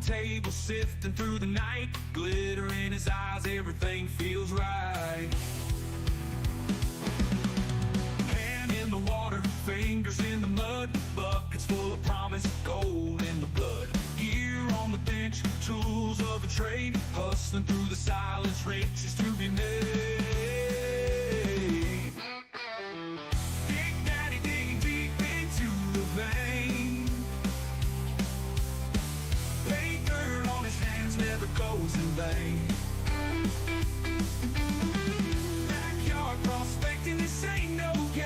table, sifting through the night. Glitter in his eyes, everything feels right. Hand in the water, fingers in the mud. Buckets full of promise, gold in the blood. Gear on the bench, tools of a trade. Hustling through the silence, riches to be made. Big Daddy digging deep into the vein. Paint dirt on his hands never goes in vain. Backyard prospecting, this ain't no game.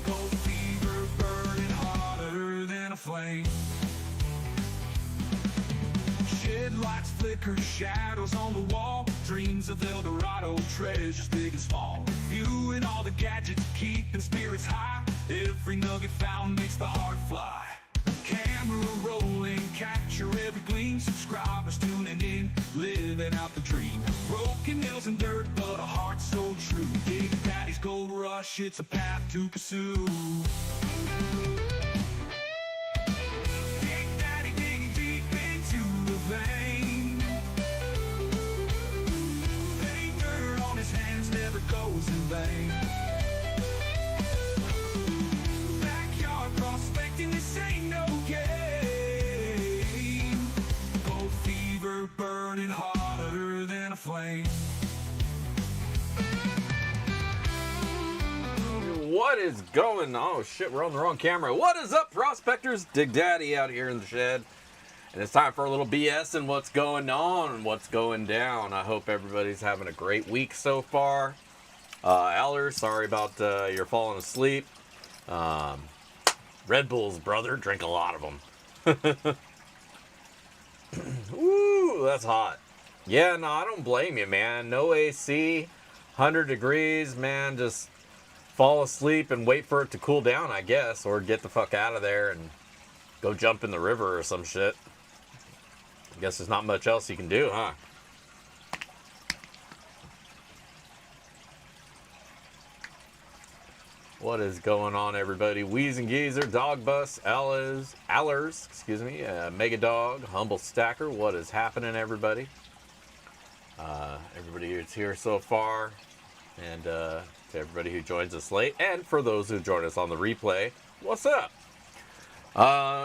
Gold fever burning hotter than a flame. Shed lights flicker, shadows on the wall. Dreams of El Dorado, treasures big and small. Viewing all the gadgets, keeping spirits high. Every nugget found makes the heart fly. Camera rolling, capture every gleam. Subscribers tuning in, living out the dream. Broken nails and dirt, but a heart so true. Big Daddy's Gold Rush, it's a path to pursue. Big Daddy digging deep into the vein. Paint dirt on his hands never goes in vain. Backyard prospecting, this ain't no game. Gold fever burning hotter than a flame. What is going on? Oh shit, we're on the wrong camera. What is up, prospectors? Dig Daddy out here in the shed. And it's time for a little BS and what's going on and what's going down. I hope everybody's having a great week so far. Eller, sorry about your falling asleep. Red Bulls, brother. Drink a lot of them. Woo, that's hot. Yeah, no, I don't blame you, man. No AC, 100 degrees, man. Just fall asleep and wait for it to cool down, I guess. Or get the fuck out of there and go jump in the river or some shit. I guess there's not much else you can do, huh? What is going on, everybody? Wheeze and Geezer, Dog Bus, Allers, excuse me, Mega Dog, Humble Stacker. What is happening, everybody? Everybody who's here so far, and to everybody who joins us late, and for those who join us on the replay, what's up?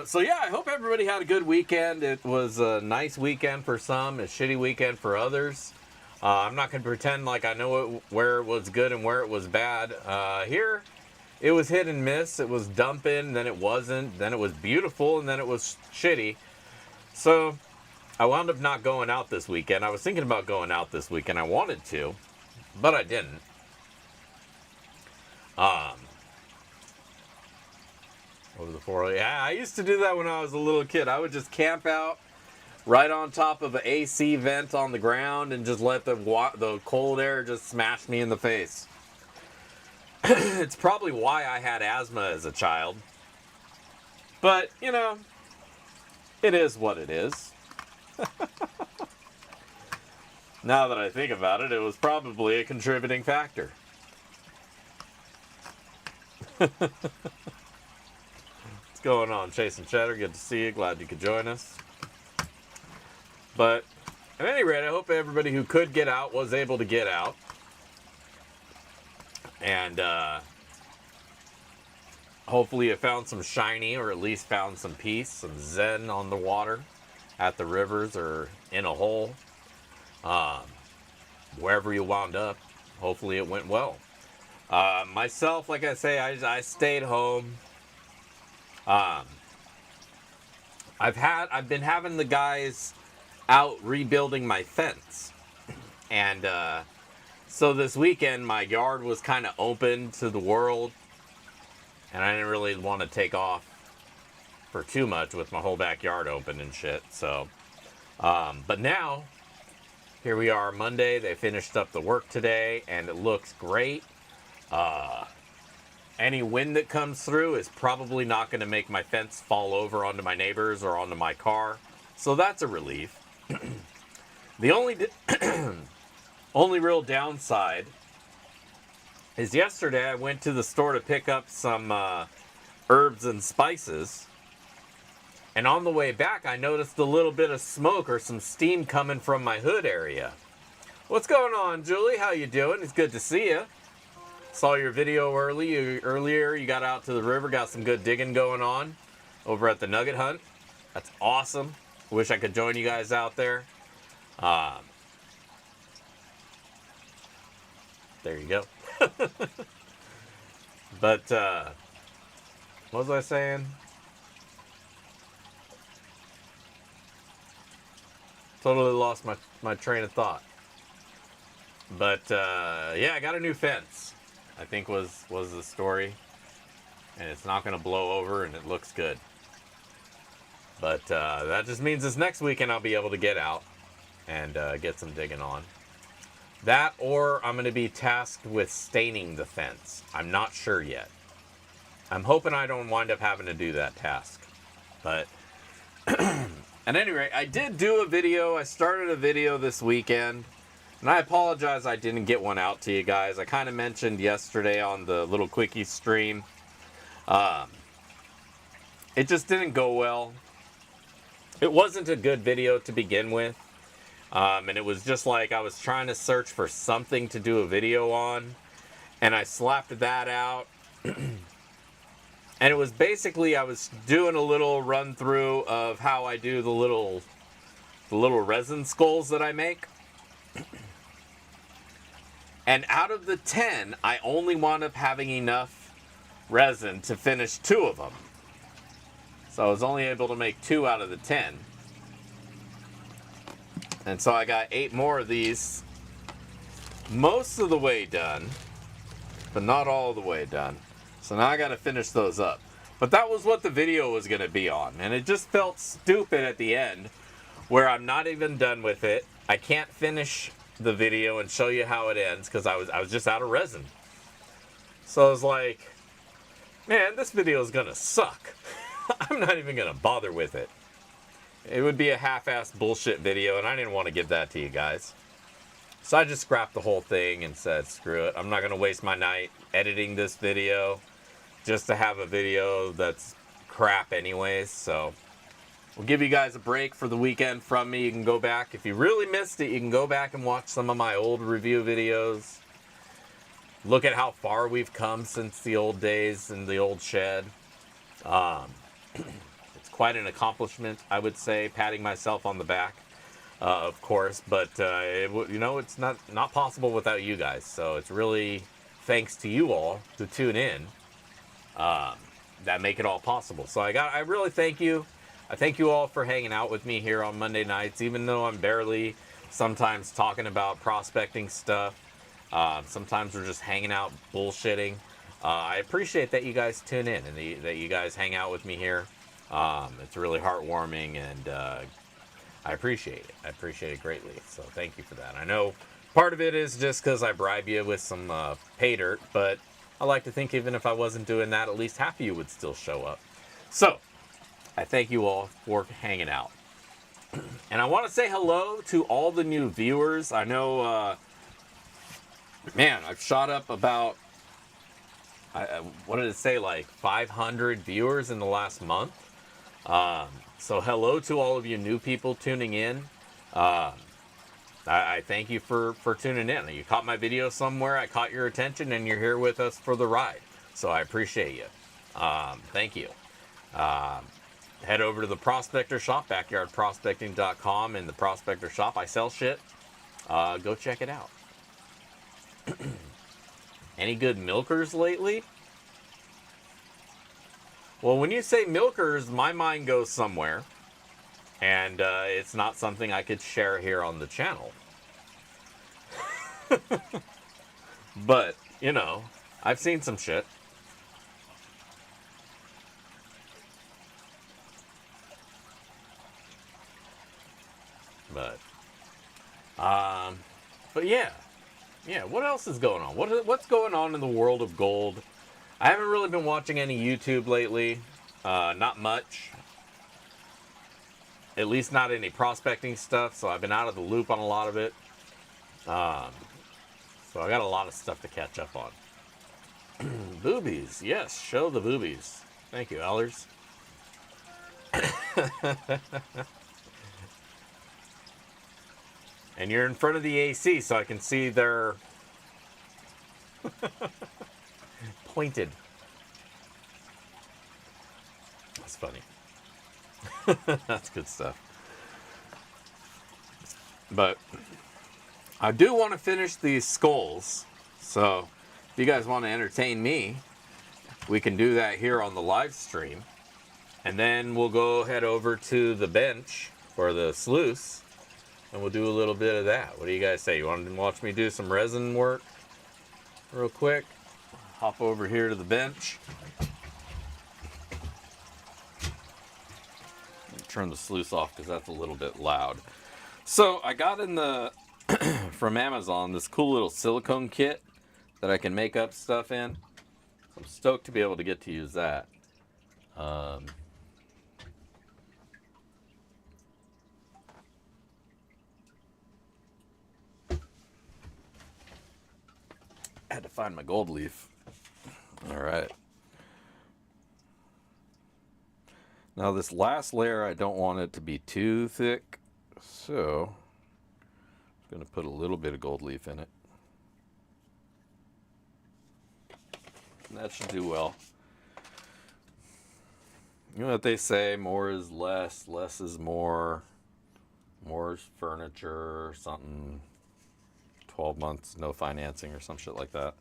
So yeah, I hope everybody had a good weekend. It was a nice weekend for some, a shitty weekend for others. I'm not going to pretend like I know where it was good and where it was bad. Here, it was hit and miss. It was dumping, then it wasn't, then it was beautiful, and then it was shitty. So I wound up not going out this weekend. I was thinking about going out this weekend. I wanted to, but I didn't. Over the 4, yeah, I used to do that when I was a little kid. I would just camp out right on top of an AC vent on the ground and just let the cold air just smash me in the face. It's probably why I had asthma as a child. But, you know, it is what it is. Now that I think about it, it was probably a contributing factor. What's going on, Chasing Cheddar? Good to see you. Glad you could join us. But at any rate, I hope everybody who could get out was able to get out. And hopefully you found some shiny, or at least found some peace, some zen on the water, at the rivers, or in a hole. Wherever you wound up, hopefully it went well. Myself, like I say, I stayed home. I've been having the guys out rebuilding my fence, and so this weekend my yard was kind of open to the world, and I didn't really want to take off for too much with my whole backyard open and shit. So, but now here we are, Monday. They finished up the work today, and it looks great. Any wind that comes through is probably not going to make my fence fall over onto my neighbors or onto my car. So that's a relief. The only real downside is yesterday I went to the store to pick up some herbs and spices. And on the way back, I noticed a little bit of smoke or some steam coming from my hood area. What's going on, Julie? How you doing? It's good to see you. Saw your video earlier. You got out to the river, got some good digging going on over at the Nugget Hunt. That's awesome. Wish I could join you guys out there. There you go. But, what was I saying? Totally lost my train of thought. But, yeah, I got a new fence, I think was the story. And it's not going to blow over, and it looks good. But that just means this next weekend I'll be able to get out and get some digging on. That, or I'm going to be tasked with staining the fence. I'm not sure yet. I'm hoping I don't wind up having to do that task. But at any rate, I did do a video. I started a video this weekend. And I apologize I didn't get one out to you guys. I kind of mentioned yesterday on the little quickie stream. It just didn't go well. It wasn't a good video to begin with. And it was just like I was trying to search for something to do a video on. And I slapped that out. And it was basically, I was doing a little run through of how I do the little resin skulls that I make. And out of the 10, I only wound up having enough resin to finish 2 of them. So I was only able to make 2 out of the 10. And so I got 8 more of these, most of the way done, but not all the way done. So now I got to finish those up. But that was what the video was going to be on. And it just felt stupid at the end, where I'm not even done with it. I can't finish the video and show you how it ends because I was just out of resin. So I was like, man, this video is going to suck. I'm not even going to bother with it. It would be a half-assed bullshit video, and I didn't want to give that to you guys. So I just scrapped the whole thing and said, screw it. I'm not going to waste my night editing this video just to have a video that's crap anyways. So we'll give you guys a break for the weekend from me. You can go back. If you really missed it, you can go back and watch some of my old review videos. Look at how far we've come since the old days in the old shed. It's quite an accomplishment, I would say, patting myself on the back. Of course, but it's not possible without you guys. So it's really thanks to you all to tune in that make it all possible. So I really thank you. I thank you all for hanging out with me here on Monday nights, even though I'm barely sometimes talking about prospecting stuff. Sometimes we're just hanging out bullshitting. I appreciate that you guys tune in and that you guys hang out with me here. It's really heartwarming, and I appreciate it. I appreciate it greatly. So thank you for that. I know part of it is just because I bribe you with some pay dirt, but I like to think even if I wasn't doing that, at least half of you would still show up. So I thank you all for hanging out. And I want to say hello to all the new viewers. I know, man, I've shot up about, what did it say, like 500 viewers in the last month. So hello to all of you new people tuning in. I thank you for tuning in. You caught my video somewhere, I caught your attention, and you're here with us for the ride. So I appreciate you. Thank you. Head over to the Prospector Shop, backyardprospecting.com. In the Prospector Shop, I sell shit. Go check it out. Any good milkers lately? Well, when you say milkers, my mind goes somewhere. And it's not something I could share here on the channel. But, I've seen some shit. But yeah. Yeah, what else is going on? What's going on in the world of gold? I haven't really been watching any YouTube lately. Not much. At least not any prospecting stuff, so I've been out of the loop on a lot of it. So I got a lot of stuff to catch up on. Boobies, yes, show the boobies. Thank you, Ellers. And you're in front of the AC, so I can see they're pointed. That's funny. That's good stuff. But I do want to finish these skulls. So if you guys want to entertain me, we can do that here on the live stream. And then we'll go head over to the bench or the sluice and we'll do a little bit of that. What do you guys say? You want to watch me do some resin work real quick? Hop over here to the bench. Turn the sluice off because that's a little bit loud. So I got in the from Amazon this cool little silicone kit that I can make up stuff in. So I'm stoked to be able to get to use that. I had to find my gold leaf. All right. Now this last layer, I don't want it to be too thick, so I'm going to put a little bit of gold leaf in it. And that should do well. You know what they say, more is less, less is more is furniture, or something, 12 months, no financing or some shit like that.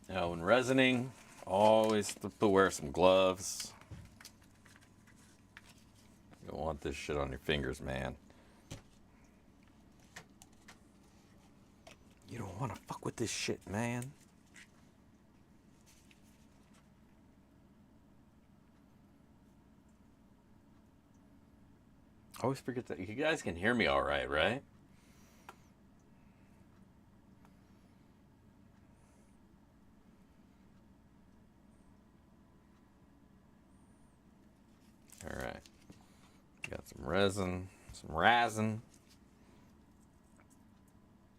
Now, when resining, always wear some gloves. You don't want this shit on your fingers, man. You don't want to fuck with this shit, man. I always forget that. You guys can hear me all right, right? All right. Got some resin, some resin.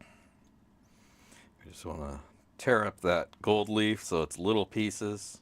I just want to tear up that gold leaf so it's little pieces.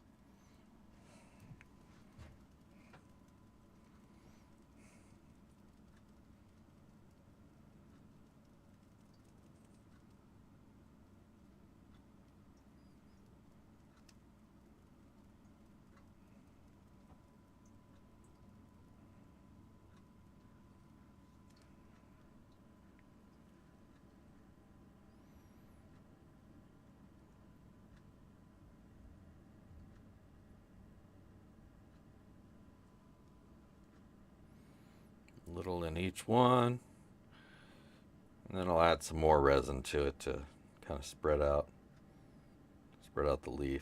Little in each one. And then I'll add some more resin to it to kind of spread out the leaf.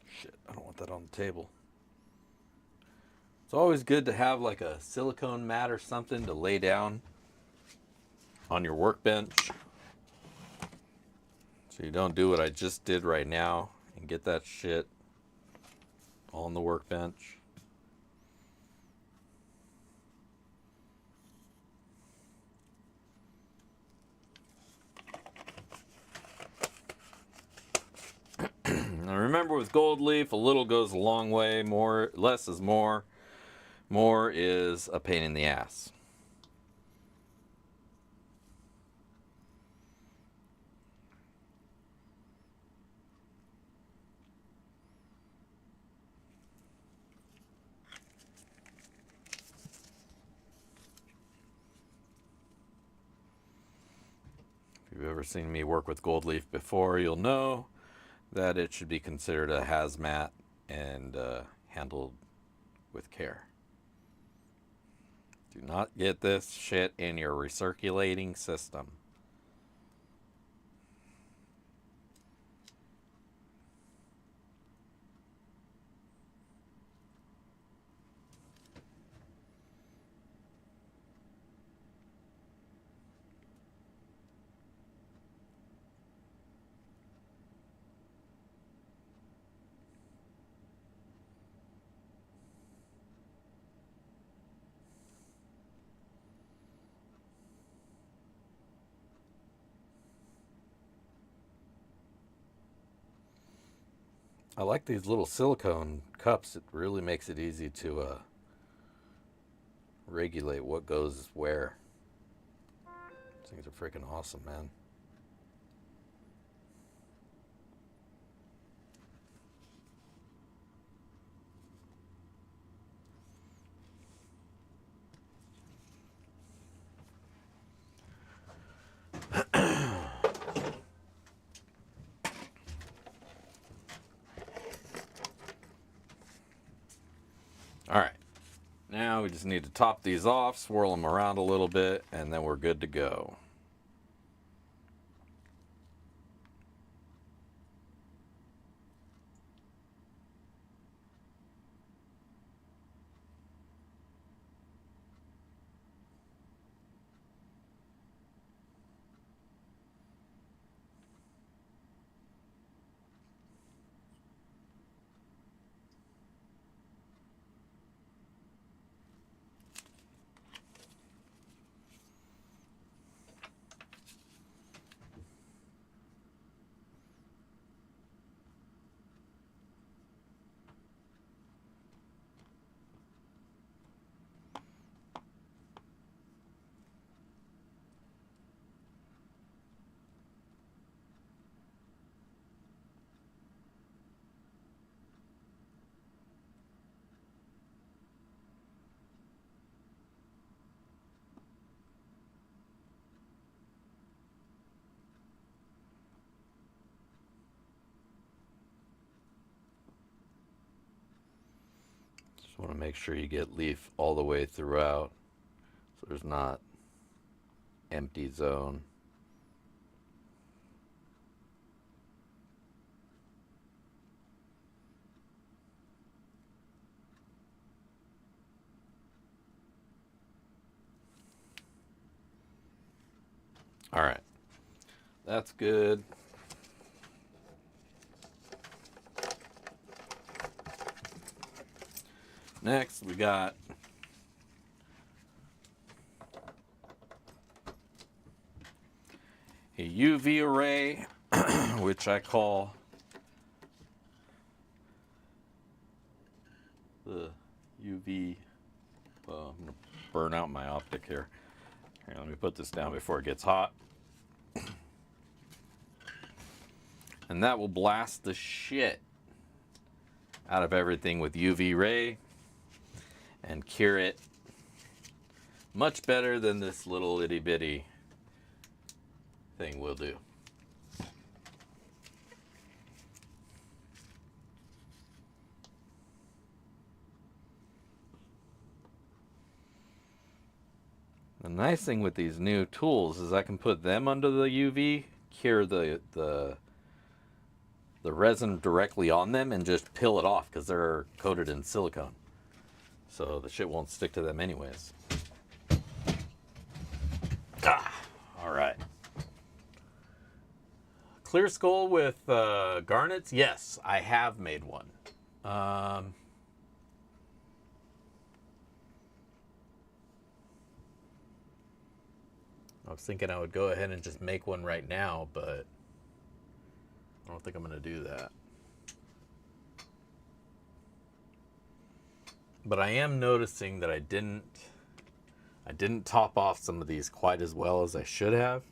Shit, I don't want that on the table. It's always good to have like a silicone mat or something to lay down on your workbench, so you don't do what I just did right now and get that shit on the workbench. Now remember, with gold leaf, a little goes a long way. Less is more. More is a pain in the ass. If you've ever seen me work with gold leaf before, you'll know that it should be considered a hazmat and handled with care. Do not get this shit in your recirculating system. I like these little silicone cups. It really makes it easy to regulate what goes where. These things are freaking awesome, man. All right. Now we just need to top these off, swirl them around a little bit, and then we're good to go. Just want to make sure you get leaf all the way throughout so there's not empty zone. All right, that's good. Next, we got a UV array, which I call the UV. Well, I'm going to burn out my optic here. Here, let me put this down before it gets hot. And that will blast the shit out of everything with UV ray and cure it much better than this little itty bitty thing will do. The nice thing with these new tools is I can put them under the UV, cure the resin directly on them, and just peel it off because they're coated in silicone. So the shit won't stick to them anyways. All right. Clear skull with garnets? Yes, I have made one. I was thinking I would go ahead and just make one right now, but I don't think I'm going to do that. But I am noticing that I didn't top off some of these quite as well as I should have.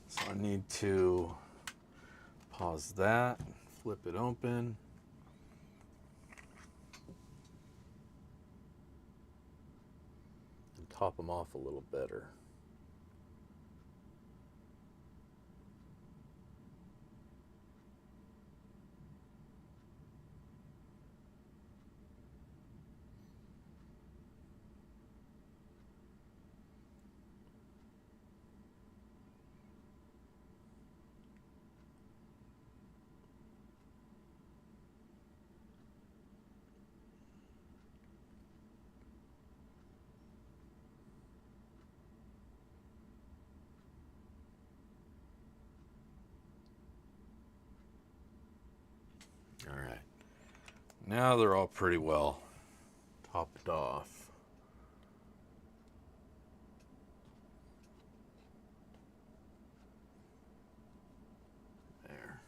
So I need to pause that, flip it open. And top them off a little better. All right. Now they're all pretty well topped off. There.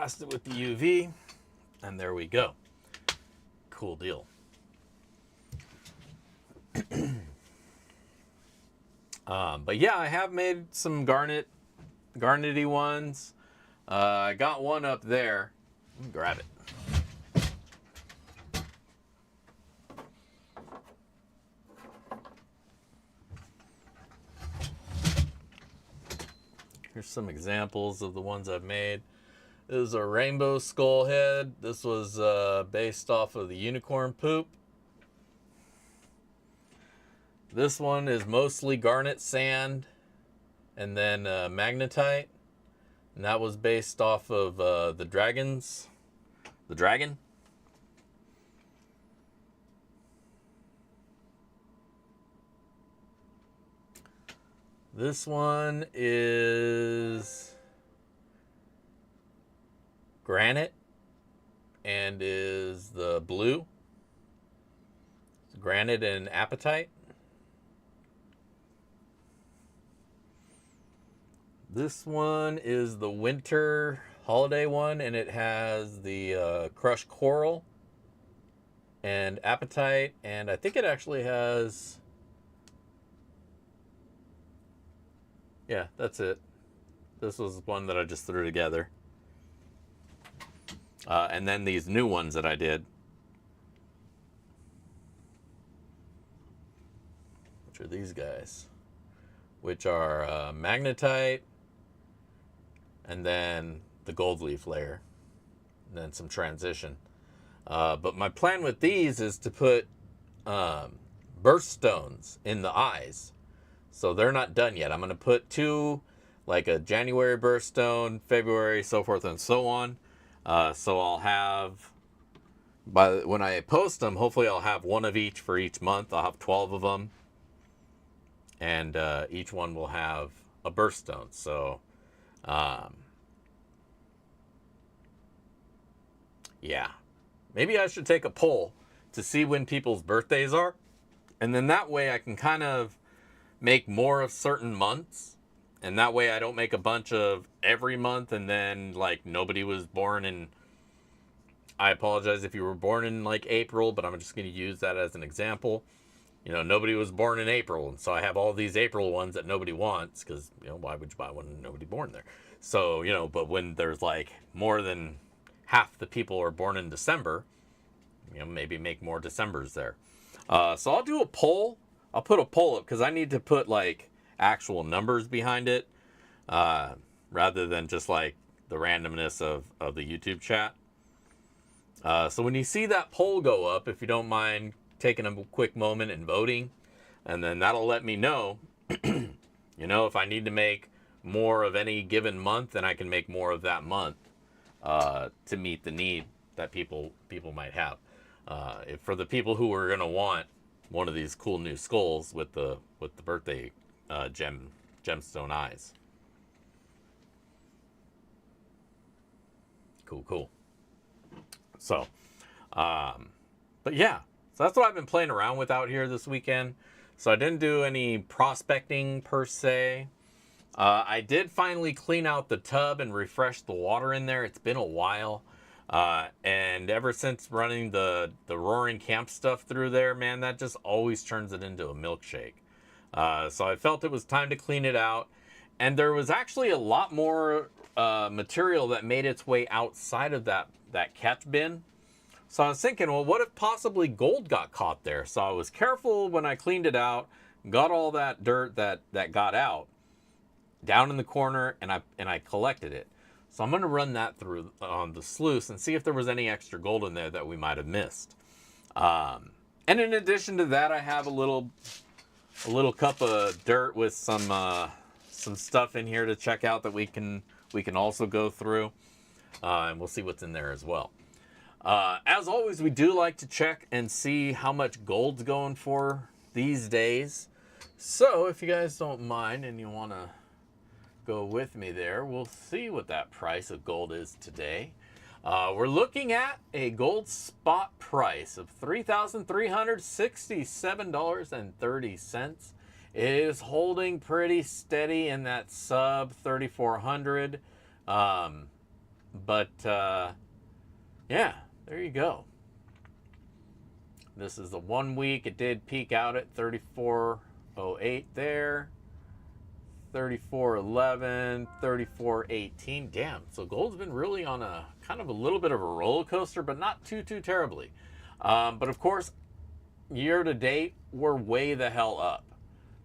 blast it with the UV, and there we go. Cool deal. But yeah, I have made some garnety ones. I got one up there. Let me grab it. Here's some examples of the ones I've made. This is a rainbow skull head. This was based off of the unicorn poop. This one is mostly garnet sand and then magnetite. And that was based off of the dragon. This one is granite and is the blue. It's granite and apatite. This one is the winter holiday one, and it has the crushed coral and apatite, and I think it actually has... Yeah, that's it. This was one that I just threw together. And then these new ones that I did, which are these guys, which are magnetite, and then the gold leaf layer, and then some transition. But my plan with these is to put birthstones in the eyes. So they're not done yet. I'm going to put 2, like a January birthstone, February, so forth and so on. So I'll have, when I post them, hopefully I'll have one of each for each month. I'll have 12 of them. And each one will have a birthstone. So, yeah. Maybe I should take a poll to see when people's birthdays are. And then that way I can kind of make more of certain months, and that way I don't make a bunch of every month and then like nobody was born in... I apologize if you were born in like April, but I'm just going to use that as an example. You know, nobody was born in April, and so I have all these April ones that nobody wants, because, you know, why would you buy one and nobody born there? So, you know, but when there's like more than half the people are born in December, you know, maybe make more Decembers there. So I'll do a poll. I'll put a poll up because I need to put like actual numbers behind it, rather than just like the randomness of the YouTube chat. So when you see that poll go up, if you don't mind taking a quick moment and voting, and then that'll let me know, you know, if I need to make more of any given month, then I can make more of that month to meet the need that people might have. For the people who are going to want one of these cool new skulls with the birthday gemstone eyes. Cool. So, but yeah, so that's what I've been playing around with out here this weekend. So I didn't do any prospecting per se. I did finally clean out the tub and refresh the water in there. It's been a while. And ever since running the Roaring Camp stuff through there, man, that just always turns it into a milkshake. So I felt it was time to clean it out. And there was actually a lot more material that made its way outside of that catch bin. So I was thinking, well, what if possibly gold got caught there? So I was careful when I cleaned it out, got all that dirt that got out down in the corner, and I collected it. So I'm going to run that through on the sluice and see if there was any extra gold in there that we might have missed. And in addition to that, I have a little cup of dirt with some stuff in here to check out that we can also go through, and we'll see what's in there as well. As always, we do like to check and see how much gold's going for these days. So if you guys don't mind and you want to go with me there, we'll see what that price of gold is today. We're looking at a gold spot price of $3,367.30. It is holding pretty steady in that sub 3,400. But yeah, there you go. This is the 1 week. It did peak out at 34.08 there. 34.11, 34.18. Damn, so gold's been really on a kind of a little bit of a roller coaster, but not too terribly. But of course, year to date, we're way the hell up.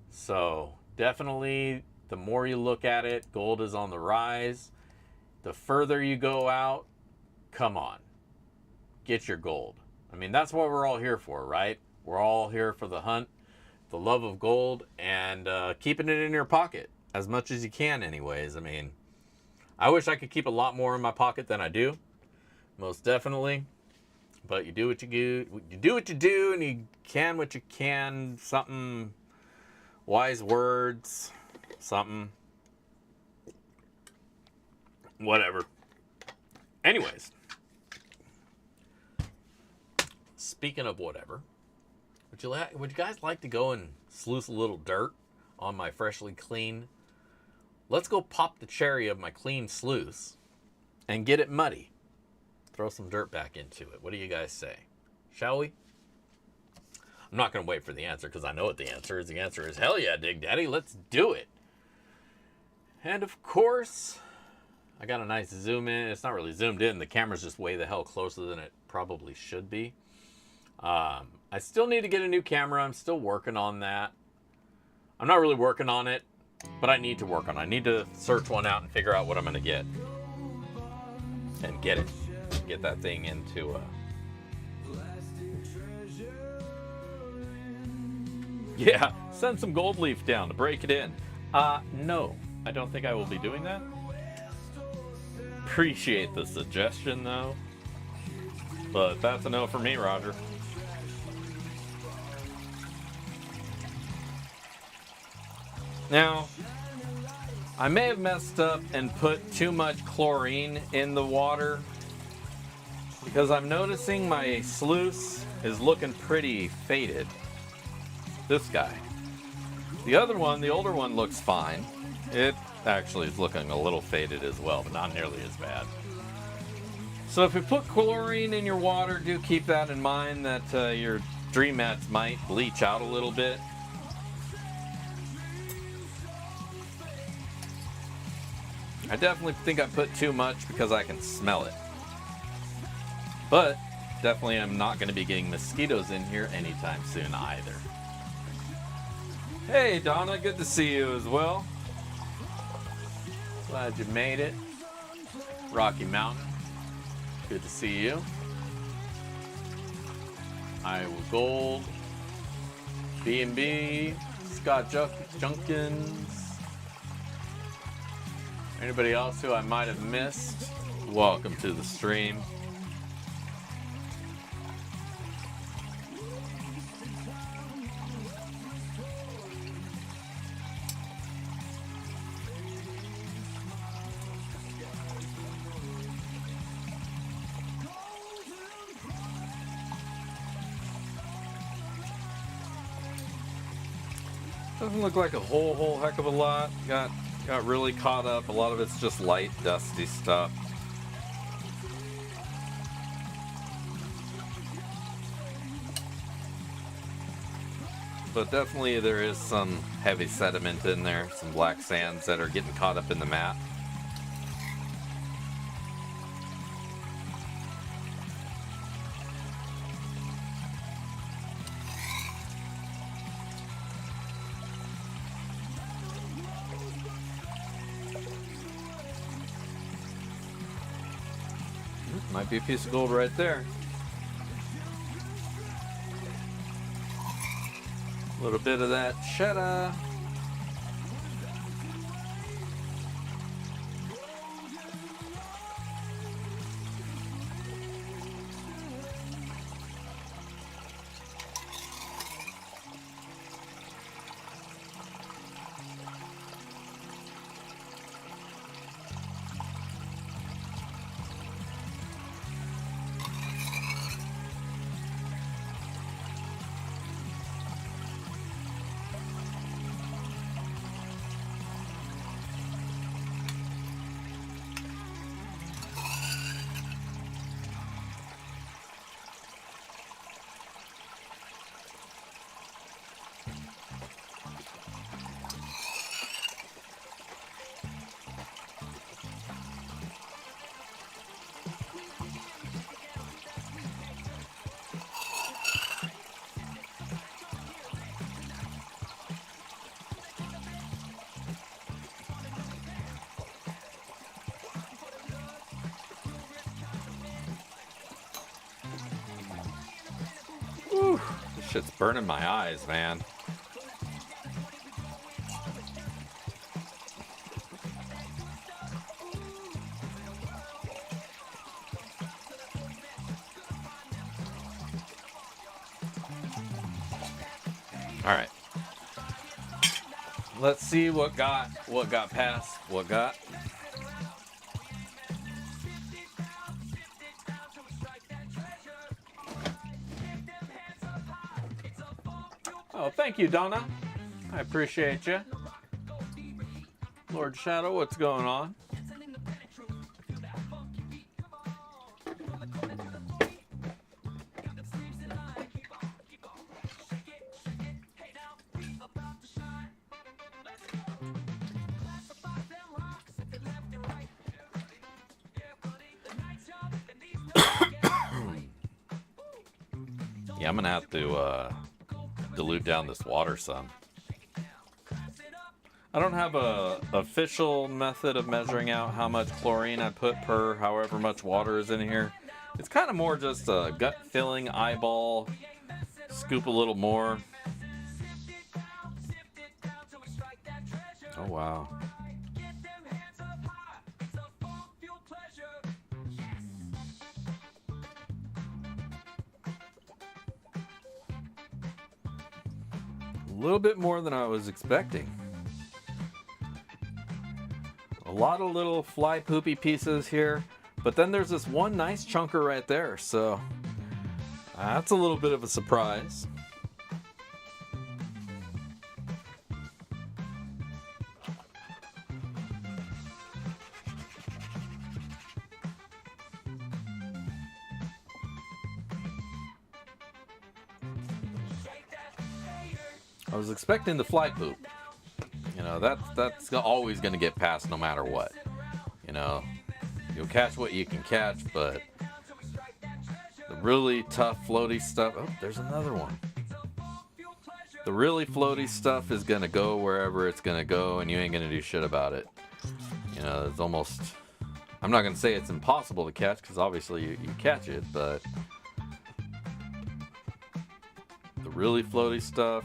So definitely, the more you look at it, gold is on the rise. The further you go out, come on, get your gold. I mean, that's what we're all here for, right? We're all here for the hunt, the love of gold, and keeping it in your pocket as much as you can anyways. I mean, I wish I could keep a lot more in my pocket than I do, most definitely. But you do what you do, and you can what you can. Something, wise words, something, whatever. Anyways, speaking of whatever, would you guys like to go and sluice a little dirt on my freshly clean? Let's go pop the cherry of my clean sluice and get it muddy. Throw some dirt back into it. What do you guys say? Shall we? I'm not going to wait for the answer because I know what the answer is. The answer is hell yeah, Dig Daddy. Let's do it. And of course, I got a nice zoom in. It's not really zoomed in. The camera's just way the hell closer than it probably should be. I still need to get a new camera. I'm still working on that. I'm not really working on it, but I need to work on it. I need to search one out and figure out what I'm going to get. And get it. Get that thing into yeah, send some gold leaf down to break it in. No, I don't think I will be doing that. Appreciate the suggestion though, but that's a no for me, Roger. Now, I may have messed up and put too much chlorine in the water because I'm noticing my sluice is looking pretty faded. This guy. The other one, the older one, looks fine. It actually is looking a little faded as well, but not nearly as bad. So if you put chlorine in your water, do keep that in mind that your dream mats might bleach out a little bit. I definitely think I put too much because I can smell it. But definitely I'm not going to be getting mosquitoes in here anytime soon either. Hey Donna, good to see you as well. Glad you made it. Rocky Mountain, good to see you. Iowa Gold, B&B, Scott Junkins. Anybody else who I might have missed, welcome to the stream. Doesn't look like a whole heck of a lot. Got really caught up. A lot of it's just light, dusty stuff. But definitely there is some heavy sediment in there, some black sands that are getting caught up in the mat. Might be a piece of gold right there. A little bit of that cheddar. Whew, this shit's burning my eyes, man. All right. Let's see what got past, what got. Oh, thank you, Donna. I appreciate you. Lord Shadow, what's going on? Yeah, I'm gonna have to dilute down this water some. I don't have a official method of measuring out how much chlorine I put per however much water is in here. It's kind of more just a gut filling eyeball, scoop a little more. Oh wow. A little bit more than I was expecting. A lot of little fly poopy pieces here, but then there's this one nice chunker right there, so that's a little bit of a surprise. I was expecting the fly poop. You know, that's always going to get passed no matter what. You know, you'll catch what you can catch, but the really tough floaty stuff, oh, there's another one. The really floaty stuff is going to go wherever it's going to go, and you ain't going to do shit about it. You know, it's almost, I'm not going to say it's impossible to catch, because obviously you catch it, but the really floaty stuff,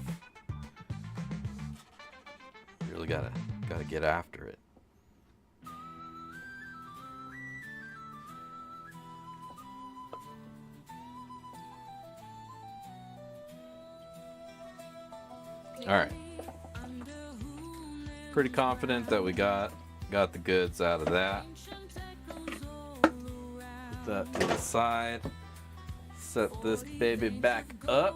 really gotta get after it. All right. Pretty confident that we got the goods out of that. Put that to the side. Set this baby back up.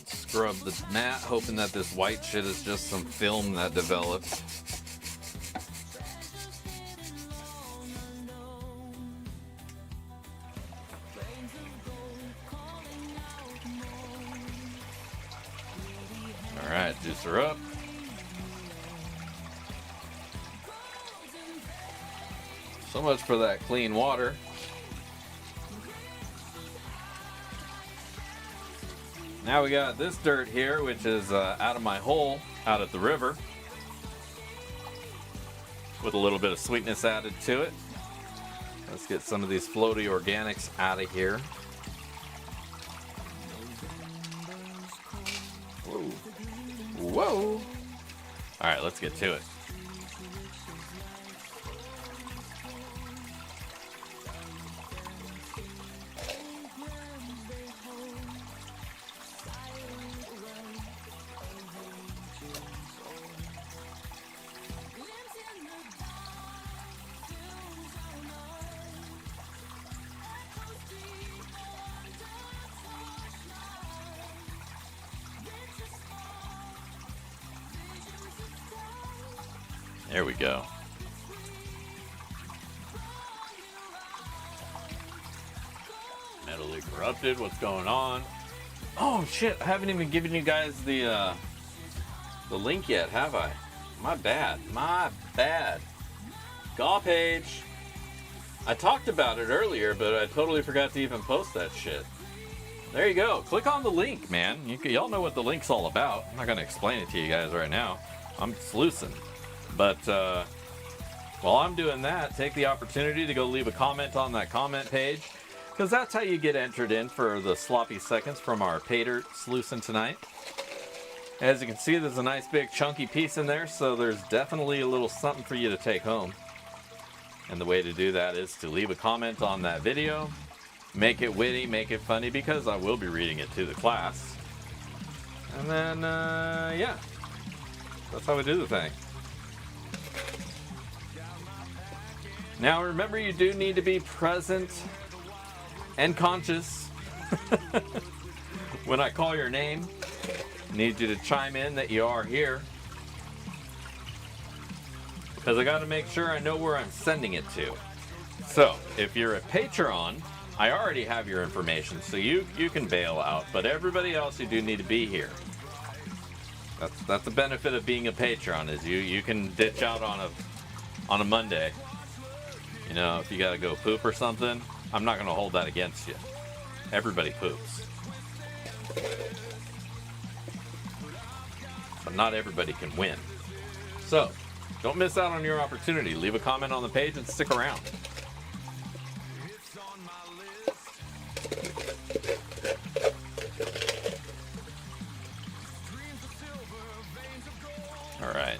Scrub the mat, hoping that this white shit is just some film that developed. Alright, juice her up. So much for that clean water. Now we got this dirt here, which is out of my hole, out at the river, with a little bit of sweetness added to it. Let's get some of these floaty organics out of here. Whoa. Whoa. All right, let's get to it. There we go. Metally corrupted. What's going on? Oh shit! I haven't even given you guys the link yet, have I? My bad. My bad. Gaw page. I talked about it earlier, but I totally forgot to even post that shit. There you go. Click on the link, man. Y'all know what the link's all about. I'm not gonna explain it to you guys right now. I'm sluicing. But While I'm doing that, take the opportunity to go leave a comment on that comment page, because that's how you get entered in for the sloppy seconds from our Pater sluicing tonight. As you can see, there's a nice big chunky piece in there, so there's definitely a little something for you to take home. And the way to do that is to leave a comment on that video, make it witty, make it funny, because I will be reading it to the class. And then, yeah, that's how we do the thing. Now remember, you do need to be present and conscious when I call your name. I need you to chime in that you are here, because I got to make sure I know where I'm sending it to. So if you're a Patreon, I already have your information, so you can bail out, but everybody else, you do need to be here. That's the benefit of being a Patreon, is you can ditch out on a Monday. You know, if you gotta go poop or something, I'm not gonna hold that against you. Everybody poops. But not everybody can win. So, don't miss out on your opportunity. Leave a comment on the page and stick around. All right.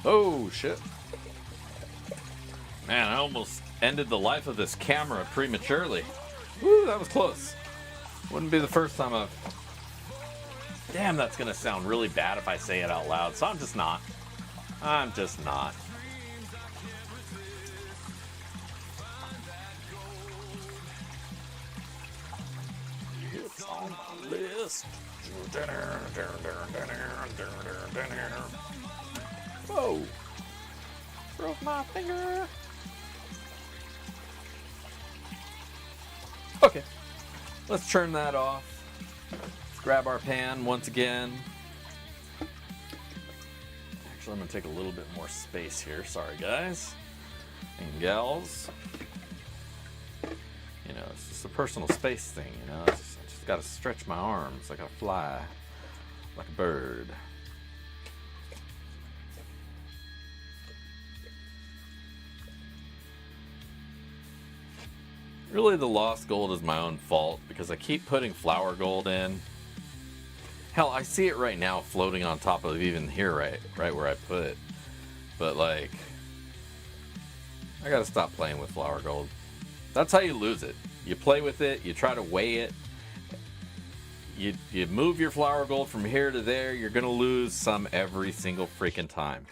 Oh, shit. Man, I almost ended the life of this camera prematurely. Woo, that was close. Wouldn't be the first time I've... Damn, that's going to sound really bad if I say it out loud, so I'm just not. I'm just not. It's on my list. Whoa. Broke my finger. Okay. Let's turn that off. Let's grab our pan once again. Actually, I'm going to take a little bit more space here. Sorry, guys and gals. You know, it's just a personal space thing, you know. I just got to stretch my arms like a fly, like a bird. Really, the lost gold is my own fault because I keep putting flour gold in. Hell, I see it right now floating on top of even here, right where I put it. But like, I gotta stop playing with flour gold. That's how you lose it. You play with it, you try to weigh it. You move your flour gold from here to there, you're gonna lose some every single freaking time.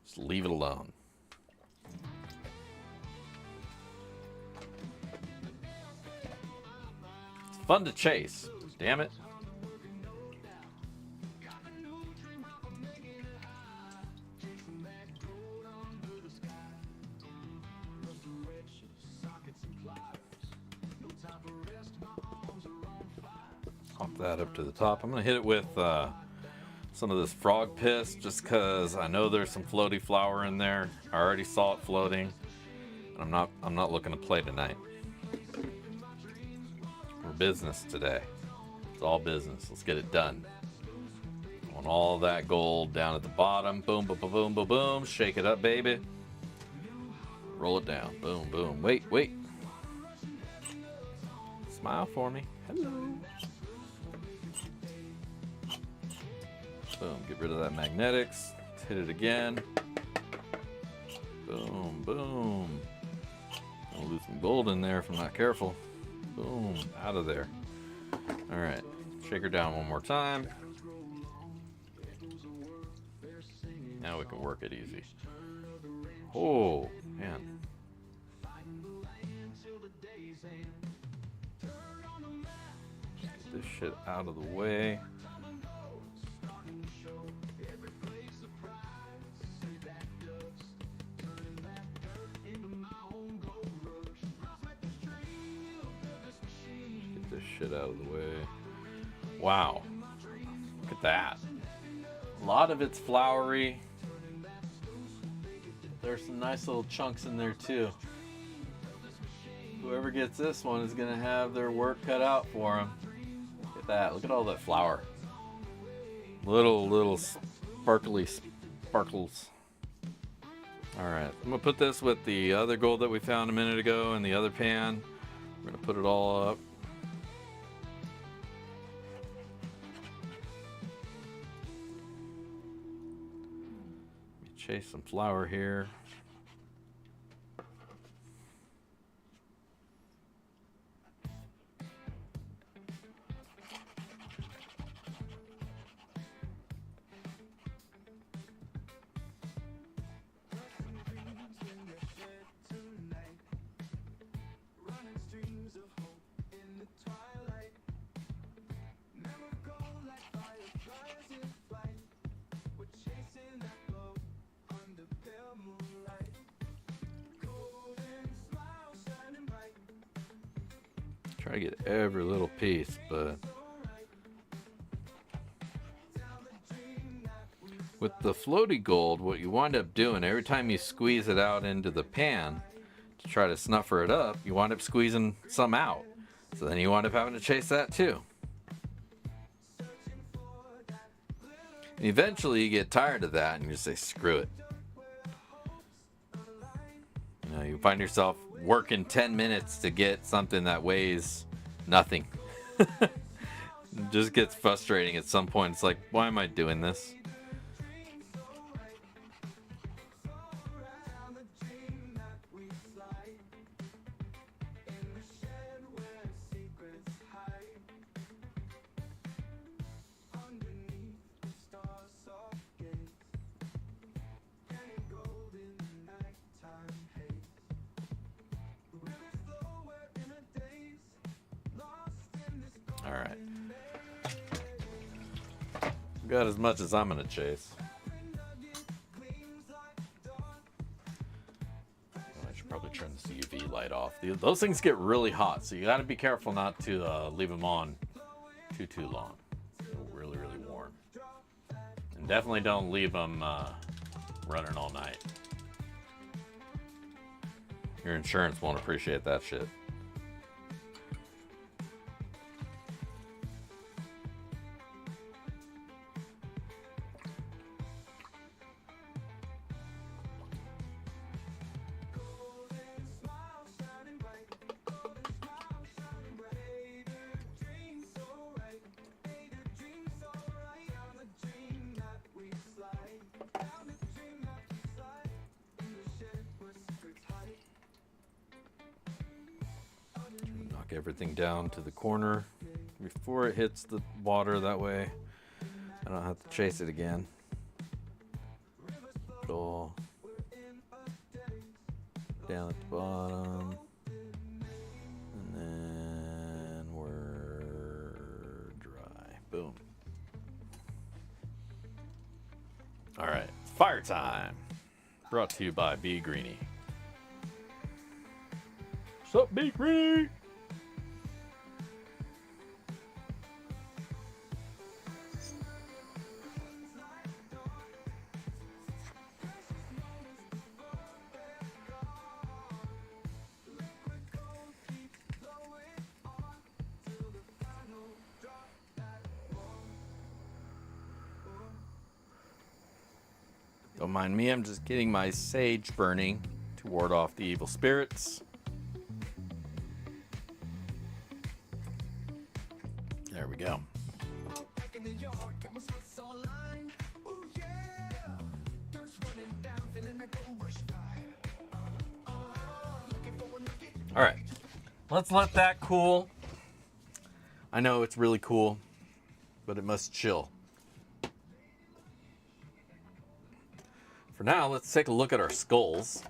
Just leave it alone. Fun to chase, damn it. Pop that up to the top. I'm gonna hit it with some of this frog piss just because I know there's some floaty flour in there. I already saw it floating. I'm not looking to play tonight. Business today. It's all business. Let's get it done. I want all that gold down at the bottom. Boom, boom, boom, boom, boom, boom. Shake it up, baby. Roll it down. Boom, boom. Wait. Smile for me. Hello. Boom. Get rid of that magnetics. Let's hit it again. Boom, boom. I'll lose some gold in there if I'm not careful. Boom, out of there. All right, shake her down one more time. Now we can work it easy. Oh, man. Get this shit out of the way. Shit out of the way. Wow. Look at that. A lot of it's flowery. There's some nice little chunks in there too. Whoever gets this one is going to have their work cut out for them. Look at that. Look at all that flour. Little sparkly sparkles. Alright, I'm going to put this with the other gold that we found a minute ago in the other pan. We're going to put it all up. Chase some flour here. Try to get every little piece, but with the floaty gold, what you wind up doing every time you squeeze it out into the pan to try to snuffer it up, you wind up squeezing some out. So then you wind up having to chase that too. And eventually you get tired of that and you just say, screw it. You know, you find yourself working 10 minutes to get something that weighs nothing. It just gets frustrating at some point. It's like, why am I doing this? All right. Got as much as I'm gonna chase. I should probably turn this UV light off. Those things get really hot, so you got to be careful not to leave them on too long. They're really warm, and definitely don't leave them running all night. Your insurance won't appreciate that shit. Everything down to the corner before it hits the water, that way I don't have to chase it again. Put it all down at the bottom, and then we're dry. Boom. All right, fire time. Brought to you by B Greenie. What's up, B Greenie? Don't mind me, I'm just getting my sage burning to ward off the evil spirits. There we go. All right, let's let that cool. I know it's really cool, but it must chill. For now, let's take a look at our skulls.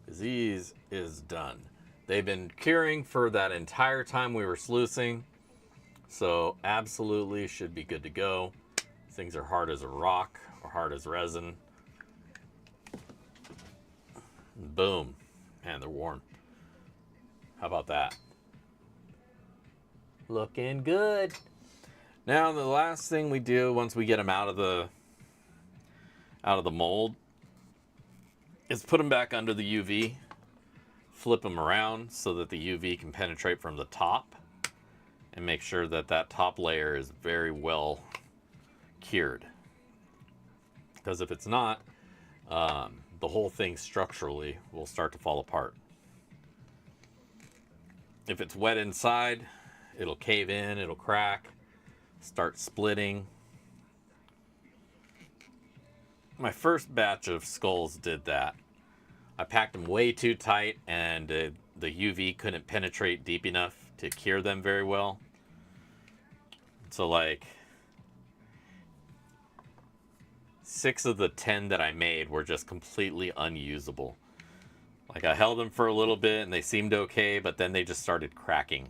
Disease is done. They've been curing for that entire time we were sluicing, so absolutely should be good to go. Things are hard as a rock or hard as resin. Boom. Man, they're warm. How about that? Looking good. Now the last thing we do once we get them out of the mold is put them back under the UV, flip them around so that the UV can penetrate from the top, and make sure that that top layer is very well cured. Because if it's not, the whole thing structurally will start to fall apart. If it's wet inside, it'll cave in, it'll crack, start splitting. My first batch of skulls did that. I packed them way too tight, and the UV couldn't penetrate deep enough to cure them very well. So like 6 of the 10 that I made were just completely unusable. Like I held them for a little bit and they seemed okay, but then they just started cracking.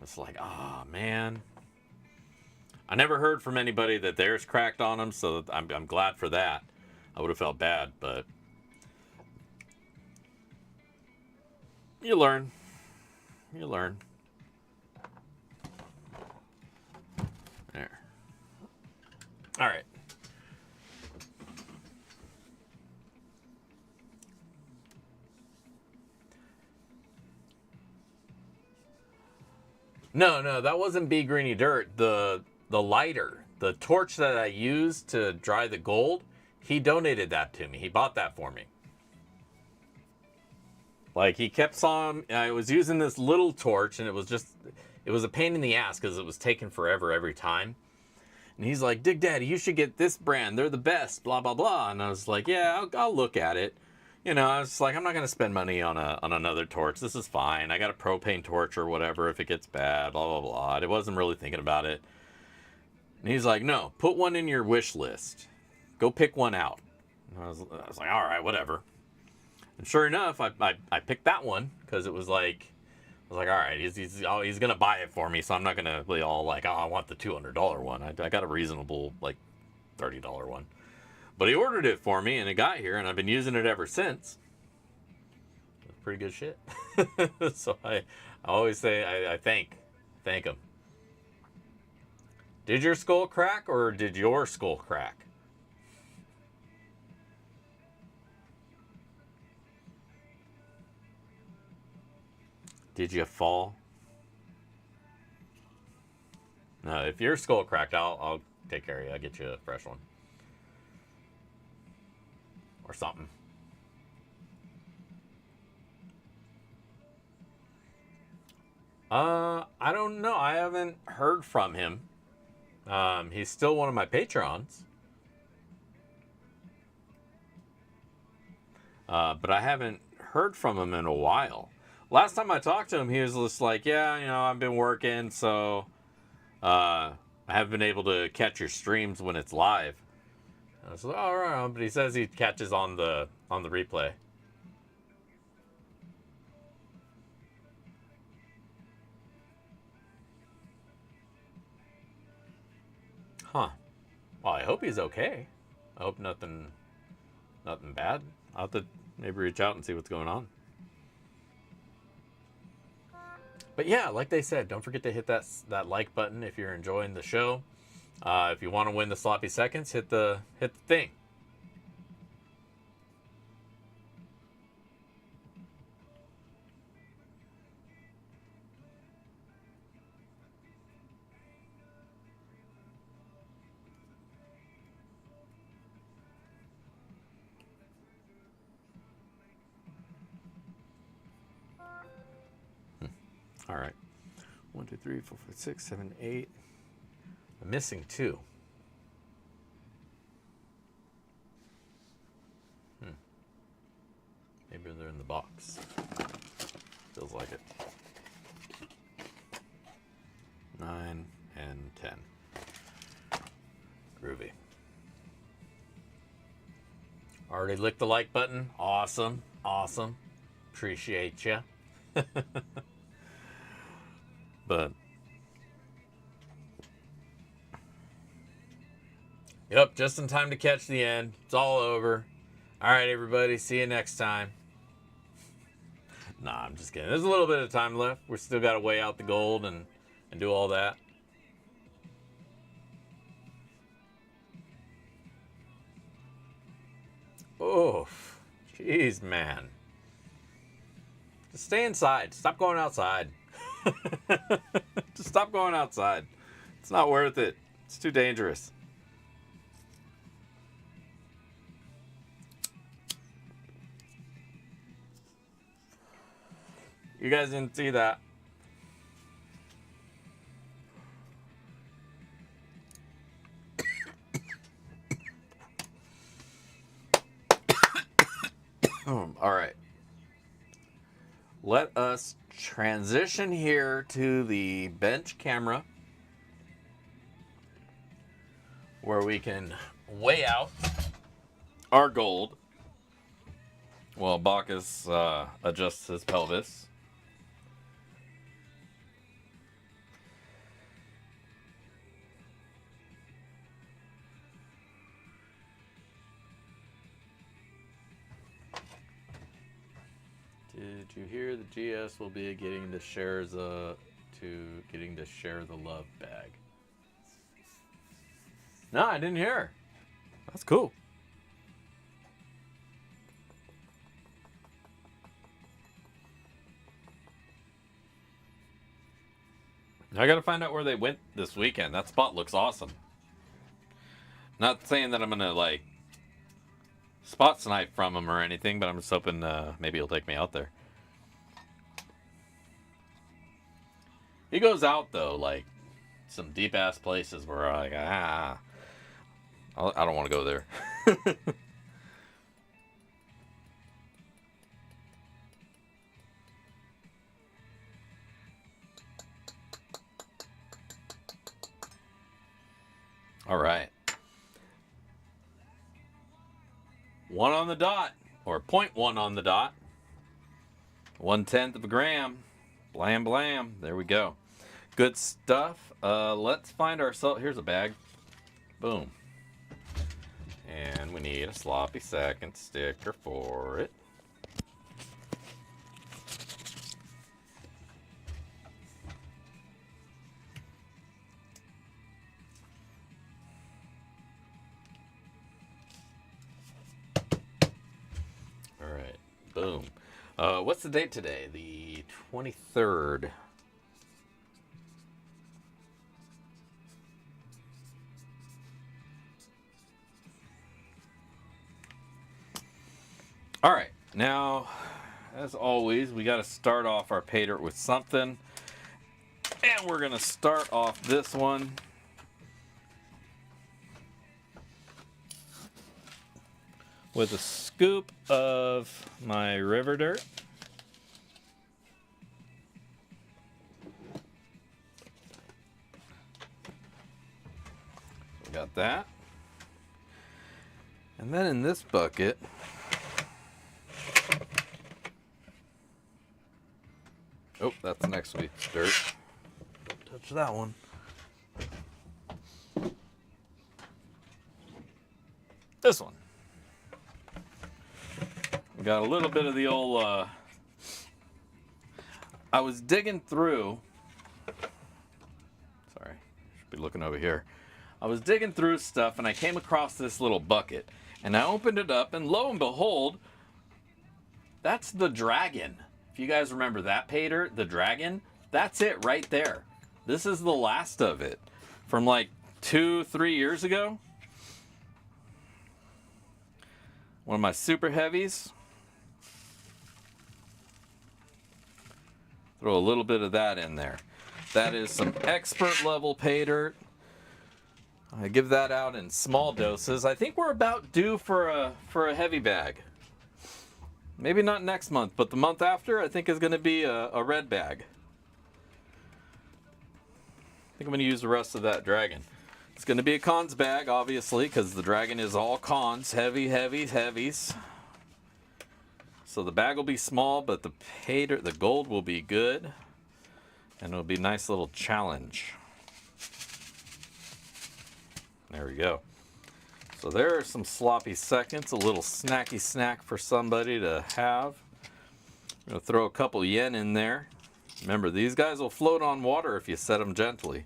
It's like, oh man. I never heard from anybody that theirs cracked on them, so I'm glad for that. I would have felt bad, but you learn. You learn. There. All right. No, that wasn't Bee Greeny Dirt. The lighter, the torch that I used to dry the gold, he donated that to me. He bought that for me. Like, he kept on, I was using this little torch, and it was a pain in the ass because it was taking forever every time. And he's like, Dig Daddy, you should get this brand. They're the best, blah, blah, blah. And I was like, yeah, I'll look at it. You know, I was like, I'm not going to spend money on another torch. This is fine. I got a propane torch or whatever if it gets bad, blah, blah, blah. I wasn't really thinking about it. And he's like, no, put one in your wish list. Go pick one out. And I was like, all right, whatever. And sure enough, I picked that one because it was like, I was like, all right, he's going to buy it for me, so I'm not going to be all like, oh, I want the $200 one. I got a reasonable, like, $30 one. But he ordered it for me, and it got here, and I've been using it ever since. It's pretty good shit. So I always say I thank him. Did your skull crack, or did your skull crack? Did you fall? No, if your skull cracked, I'll take care of you. I'll get you a fresh one. Or something. I don't know. I haven't heard from him. He's still one of my patrons. But I haven't heard from him in a while. Last time I talked to him, he was just like, yeah, you know, I've been working, so I haven't been able to catch your streams when it's live. I was like, all right, but he says he catches on the replay. Huh. Well, I hope he's okay. I hope nothing bad. I'll have to maybe reach out and see what's going on. But yeah, like they said, don't forget to hit that like button if you're enjoying the show. If you want to win the sloppy seconds, hit the thing. All right. 1, 2, 3, 4, 5, 6, 7, 8. I'm missing 2. Maybe they're in the box. Feels like it. 9 and 10. Groovy. Already licked the like button. Awesome. Awesome. Appreciate ya. But yep, just in time to catch the end. It's all over. All right, everybody. See you next time. Nah, I'm just kidding. There's a little bit of time left. We still got to weigh out the gold and do all that. Oh, jeez, man. Just stay inside. Stop going outside. Just stop going outside. It's not worth it. It's too dangerous. You guys didn't see that. All right. Let us transition here to the bench camera where we can weigh out our gold while Bacchus adjusts his pelvis. Did you hear the GS will be getting to share the love bag? No, I didn't hear. That's cool. I gotta find out where they went this weekend. That spot looks awesome. Not saying that I'm gonna like spot snipe from him or anything, but I'm just hoping maybe he'll take me out there. He goes out though, like some deep ass places where I'm like, I don't want to go there. All right. 1 on the dot, or 0.1 on the dot. 1/10 of a gram. Blam, blam. There we go. Good stuff. Let's find ourselves. Here's a bag. Boom. And we need a sloppy second sticker for it. All right. Boom. What's the date today? The 23rd. All right, now, as always, we got to start off our pay dirt with something. And we're going to start off this one with a scoop of my river dirt. We got that. And then in this bucket, oh, that's next week's dirt. Don't touch that one. This one. We got a little bit of the old, I was digging through. Sorry, should be looking over here. I was digging through stuff and I came across this little bucket. And I opened it up and lo and behold, that's the dragon. If you guys remember that pay dirt, the dragon, that's it right there. This is the last of it from like 2-3 years ago. One of my super heavies. Throw a little bit of that in there. That is some expert level pay dirt. I give that out in small doses. I think we're about due for a heavy bag. Maybe not next month, but the month after, I think is going to be a red bag. I think I'm going to use the rest of that dragon. It's going to be a cons bag, obviously, because the dragon is all cons. Heavy, heavy, heavies. So the bag will be small, but the pay dirt, the gold will be good. And it'll be a nice little challenge. There we go. So there are some sloppy seconds, a little snacky snack for somebody to have. I'm going to throw a couple yen in there. Remember, these guys will float on water if you set them gently.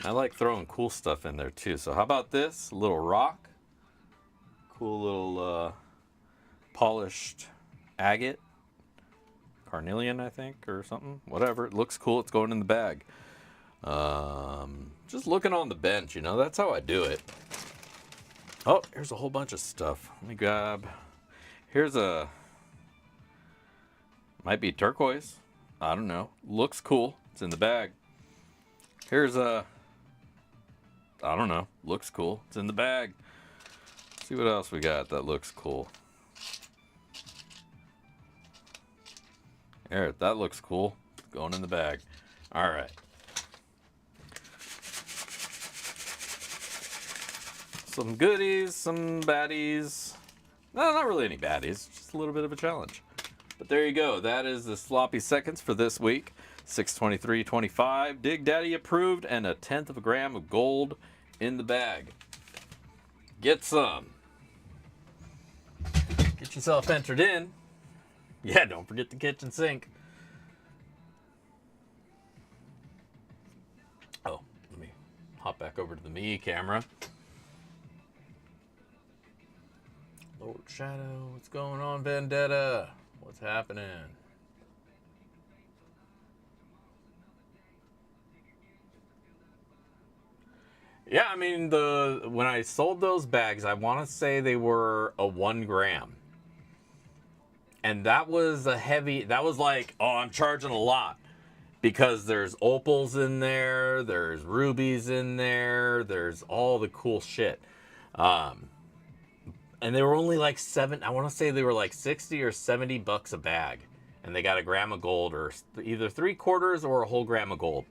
I like throwing cool stuff in there too. So how about this? A little rock. Cool little polished agate. Carnelian, I think, or something. Whatever. It looks cool. It's going in the bag. Just looking on the bench, you know. That's how I do it. Oh, here's a whole bunch of stuff. Let me grab. Here's a. Might be turquoise. I don't know. Looks cool. It's in the bag. Here's a. I don't know. Looks cool. It's in the bag. Let's see what else we got that looks cool. There, that looks cool. Going in the bag. All right. Some goodies, some baddies. No, not really any baddies. Just a little bit of a challenge. But there you go. That is the sloppy seconds for this week. 623.25. Dig Daddy approved, and 1/10 of a gram of gold in the bag. Get some. Get yourself entered in. Yeah, don't forget the kitchen sink. Oh, let me hop back over to the me camera. Lord Shadow, what's going on, Vendetta? What's happening? Yeah, I mean, when I sold those bags, I want to say they were a 1 gram. And that was that was like, oh, I'm charging a lot. Because there's opals in there, there's rubies in there, there's all the cool shit. And they were only like I want to say they were like 60 or 70 bucks a bag. And they got a gram of gold, or either 3/4 or a whole gram of gold.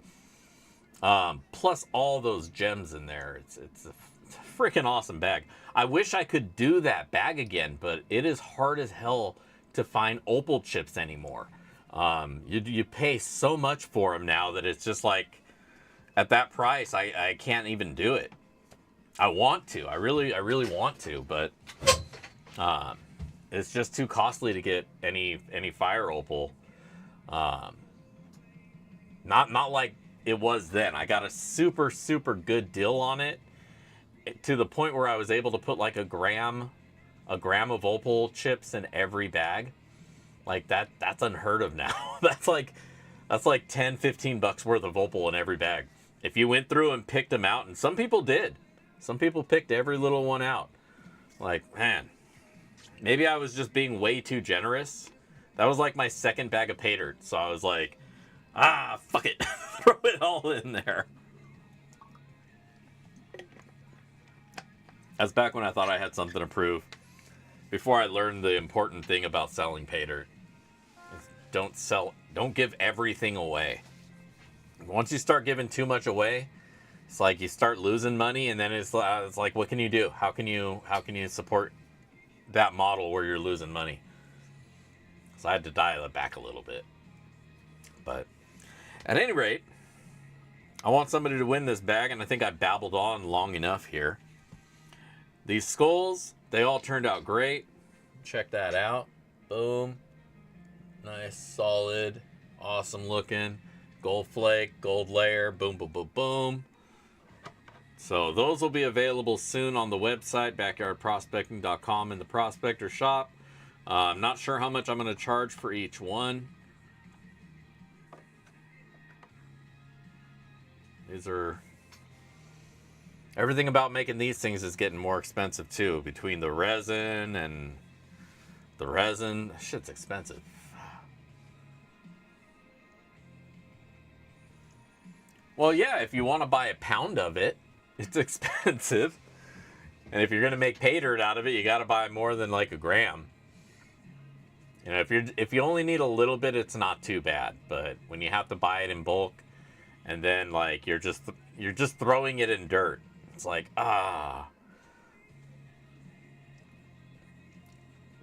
Plus all those gems in there. It's a freaking awesome bag. I wish I could do that bag again, but it is hard as hell to find opal chips anymore. You pay so much for them now that it's just like, at that price, I can't even do it. I want to. I really want to, but it's just too costly to get any fire opal. Not like it was then. I got a super good deal on it, to the point where I was able to put like a gram of opal chips in every bag. Like that's unheard of now. that's like 10, 15 bucks worth of opal in every bag. If you went through and picked them out, and some people did. Some people picked every little one out. Like, man, maybe I was just being way too generous. That was like my second bag of pay dirt. So I was like, fuck it. Throw it all in there. That's back when I thought I had something to prove. Before I learned the important thing about selling pay dirt. Don't give everything away. Once you start giving too much away, it's like you start losing money, and then it's like, what can you do? How can you support that model where you're losing money? So I had to dial it back a little bit. But at any rate, I want somebody to win this bag, and I think I babbled on long enough here. These skulls, they all turned out great. Check that out. Boom. Nice, solid, awesome looking. Gold flake, gold layer, boom, boom, boom, boom. So those will be available soon on the website, backyardprospecting.com, in the prospector shop. I'm not sure how much I'm going to charge for each one. Everything about making these things is getting more expensive too. Between the resin, shit's expensive. Well, yeah, if you want to buy a pound of it, it's expensive. And if you're going to make pay dirt out of it, you got to buy more than like a gram. You know, if you only need a little bit, it's not too bad. But when you have to buy it in bulk, and then like you're just throwing it in dirt, it's like,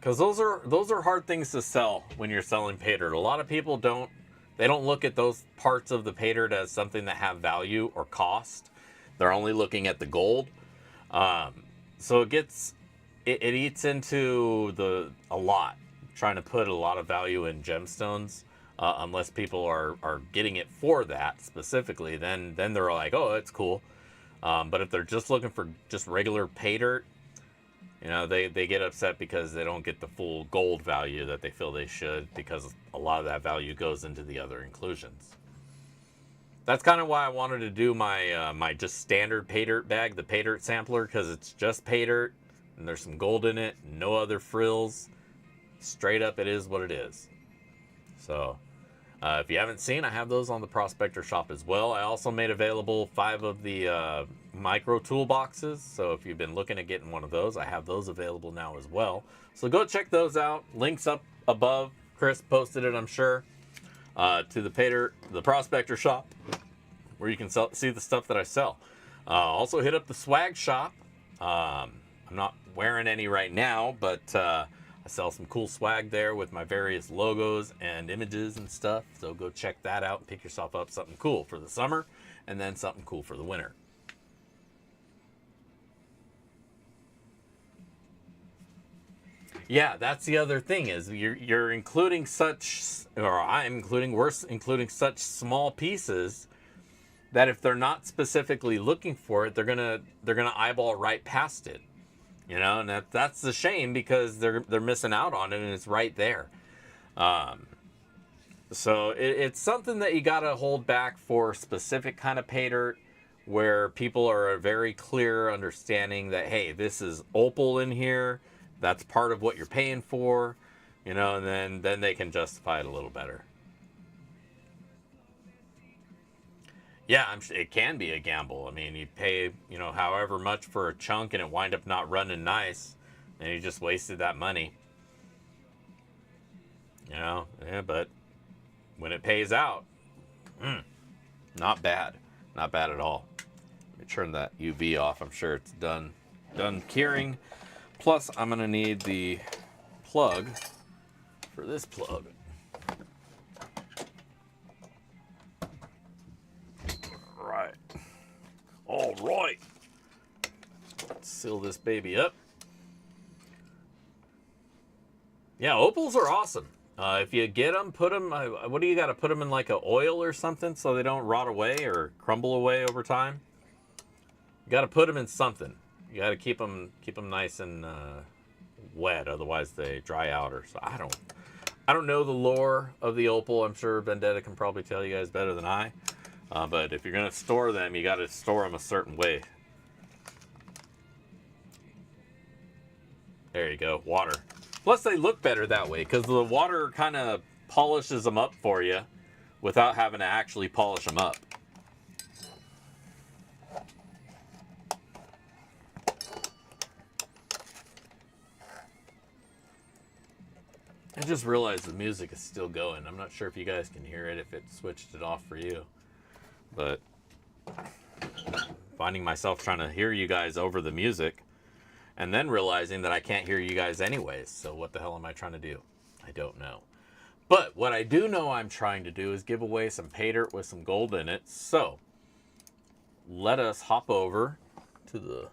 because those are hard things to sell when you're selling pay dirt. A lot of people don't look at those parts of the pay dirt as something that have value or cost. They're only looking at the gold. So it eats into a lot, trying to put a lot of value in gemstones. unless people are getting it for that specifically. Then they're like, oh, it's cool. But if they're just looking for just regular pay dirt, you know, they get upset because they don't get the full gold value that they feel they should, because a lot of that value goes into the other inclusions. That's kind of why I wanted to do my my just standard pay dirt bag, the pay dirt sampler, because it's just pay dirt and there's some gold in it, no other frills. Straight up, it is what it is. So if you haven't seen, I have those on the Prospector shop as well. I also made available 5 of the micro toolboxes. So if you've been looking at getting one of those, I have those available now as well. So go check those out. Links up above. Chris posted it, I'm sure, to the Prospector shop, where you can see the stuff that I sell. Also hit up the swag shop. I'm not wearing any right now, but I sell some cool swag there with my various logos and images and stuff. So go check that out and pick yourself up something cool for the summer, and then something cool for the winter. Yeah, that's the other thing, is you're including such, or we're including such small pieces that if they're not specifically looking for it, they're gonna eyeball right past it. You know, and that's the shame, because they're missing out on it, and it's right there. So it's something that you got to hold back for specific kind of pay dirt, where people are very clear understanding that, hey, this is opal in here. That's part of what you're paying for, you know, and then they can justify it a little better. Yeah, it can be a gamble. I mean, you pay, you know, however much for a chunk, and it wind up not running nice, and you just wasted that money. You know, yeah, but when it pays out, not bad. Not bad at all. Let me turn that UV off. I'm sure it's done curing. Plus, I'm going to need the plug for this plug. All right. Let's seal this baby up. Yeah, opals are awesome. If you get them, put them, what do you got to put them in, like a oil or something, so they don't rot away or crumble away over time? You got to put them in something. You got to keep them nice and wet, otherwise they dry out. Or so. I don't know the lore of the opal. I'm sure Vendetta can probably tell you guys better than I. But if you're going to store them, you got to store them a certain way. There you go, water. Plus, they look better that way, because the water kind of polishes them up for you without having to actually polish them up. I just realized the music is still going. I'm not sure if you guys can hear it, if it switched it off for you. But finding myself trying to hear you guys over the music, and then realizing that I can't hear you guys anyways. So what the hell am I trying to do? I don't know. But what I do know I'm trying to do is give away some pay dirt with some gold in it. So let us hop over to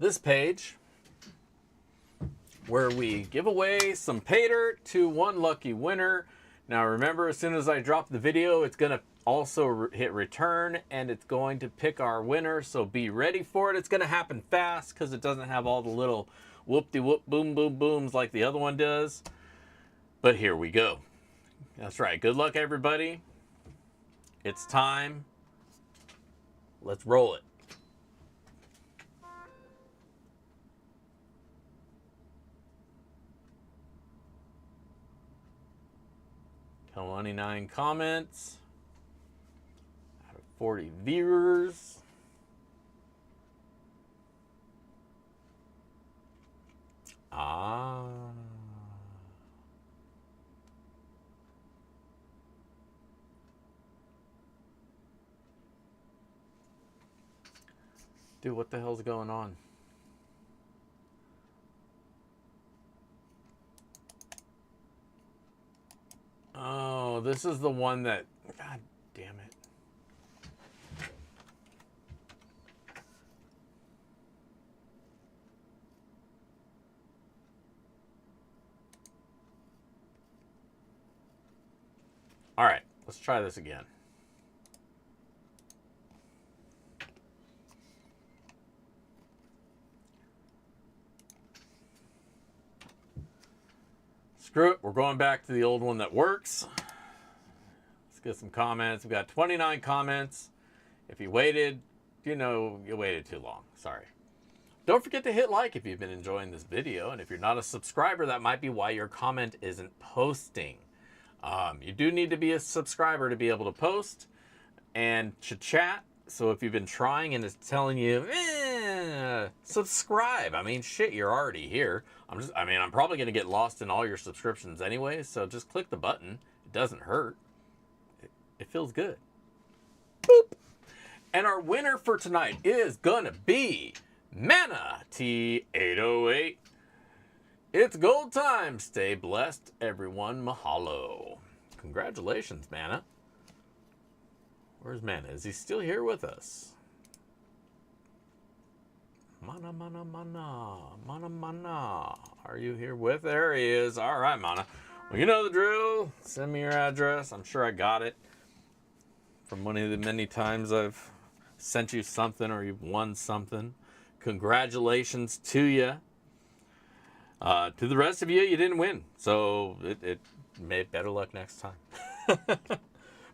this page, where we give away some pay dirt to one lucky winner. Now remember, as soon as I drop the video, it's going to also hit return, and it's going to pick our winner, so be ready for it. It's going to happen fast, because it doesn't have all the little whoop-de-whoop boom boom booms like the other one does. But here we go. That's right. Good luck, everybody. It's time. Let's roll it. Tell 29 comments. 40 viewers. Dude, what the hell's going on? Oh, this is the one that... God damn it. All right, let's try this again. Screw it, we're going back to the old one that works. Let's get some comments. We've got 29 comments. If you waited, you know you waited too long. Sorry. Don't forget to hit like if you've been enjoying this video. And if you're not a subscriber, that might be why your comment isn't posting. You do need to be a subscriber to be able to post and to chat. So if you've been trying and it's telling you, subscribe. I mean, shit, you're already here. I'm probably going to get lost in all your subscriptions anyway. So just click the button. It doesn't hurt. It feels good. Boop. And our winner for tonight is going to be Mana T808. It's gold time. Stay blessed, everyone. Mahalo. Congratulations, Mana. Where's Mana? Is he still here with us? Mana, Mana, Mana. Mana, Mana. Are you here with? There he is. All right, Mana. Well, you know the drill. Send me your address. I'm sure I got it from one of the many times I've sent you something or you've won something. Congratulations to you. To the rest of you, you didn't win. So it made better luck next time.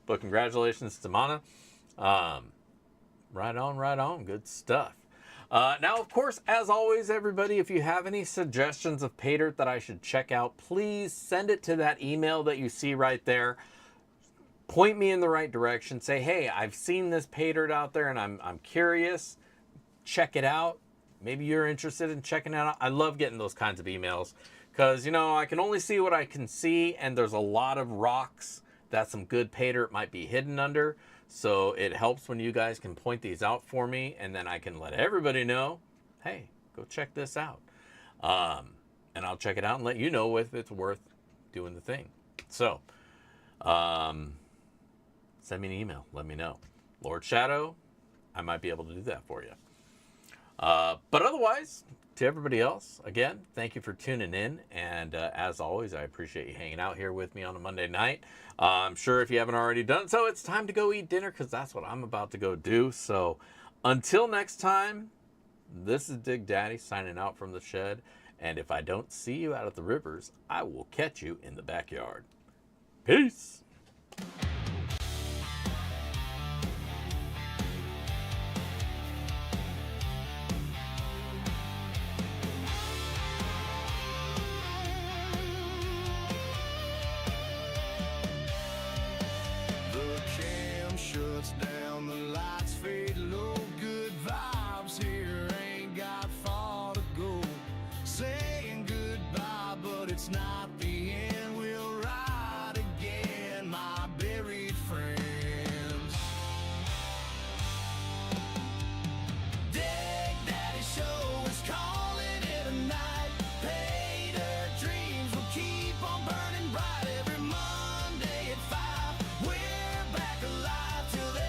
But congratulations to Mana. Right on, right on. Good stuff. Now, of course, as always, everybody, if you have any suggestions of pay dirt that I should check out, please send it to that email that you see right there. Point me in the right direction. Say, hey, I've seen this pay dirt out there and I'm curious. Check it out. Maybe you're interested in checking it out. I love getting those kinds of emails because, you know, I can only see what I can see, and there's a lot of rocks that some good pay dirt might be hidden under. So it helps when you guys can point these out for me, and then I can let everybody know, hey, go check this out. And I'll check it out and let you know if it's worth doing the thing. So, send me an email. Let me know. Lord Shadow, I might be able to do that for you. But otherwise, to everybody else, again, thank you for tuning in. And as always, I appreciate you hanging out here with me on a Monday night. I'm sure if you haven't already done so, it's time to go eat dinner because that's what I'm about to go do. So until next time, this is Dig Daddy signing out from the shed. And if I don't see you out at the rivers, I will catch you in the backyard. Peace. Down, the lights fade low, good vibes here, ain't got far to go. Saying goodbye, but it's not the end, we'll ride again, my buried friends. Dig Daddy Show is calling it a night. Pay dirt dreams will keep on burning bright every Monday at 5. We're back alive till then.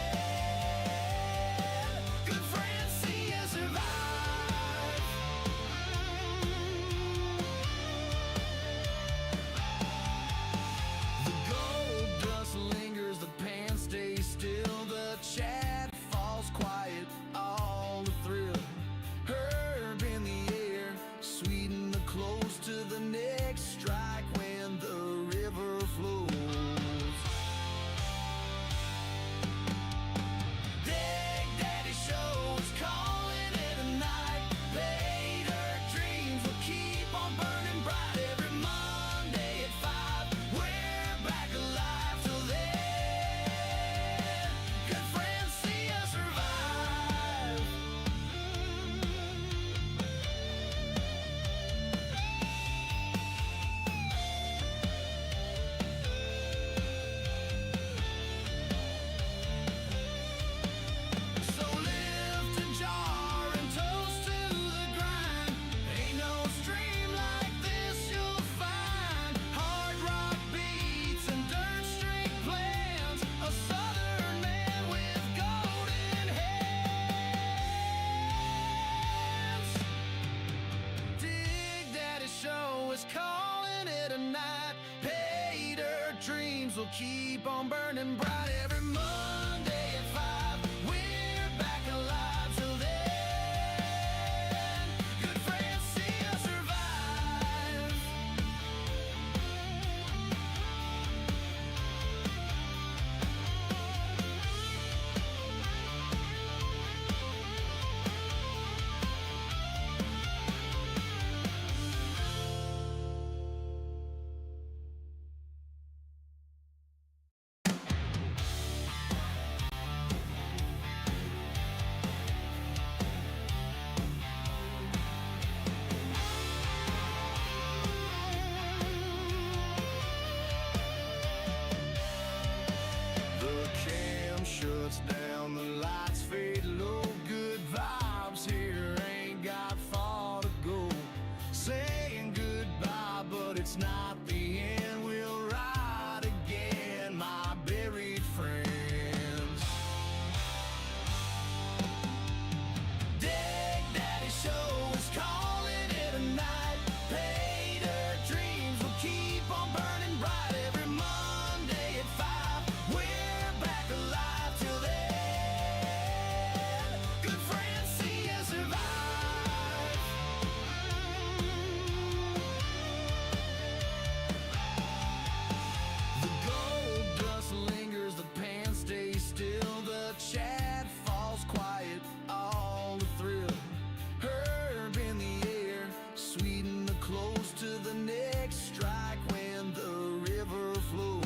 Good friends see us survive. The gold dust lingers, the pan stays still, the chat falls quiet, all the thrill. Herb in the air, sweeten the close to the next strike when the river flows. Dig Daddy Show is calling it a night. Pay dirt dreams will keep on burning bright every Monday at 5. We're back alive till then. Good friends see us survive. So lift a jar and toast to the grind. Ain't no stream like this you'll find. Hard rock beats and dirt street plans. A southern man with golden hands. Dig Daddy Show is calling it a night. Pay dirt dreams will keep on on burning bright every Monday at 5. We're back alive till then. Good friends see us survive. The cam shuts down, the lights fade low. Good vibes here, ain't got far to go. Saying goodbye, but it's not the end. We'll ride again, my buried friends. Dig Daddy Show is calling it a night. Pay their dreams will keep on burning bright every Monday at 5. We're back alive till then. Good friends see us survive. The gold dust lingers, the pan stays still, the chat falls quiet, all the thrill. Herb in the air, sweeten the close to the next strike when the river flows.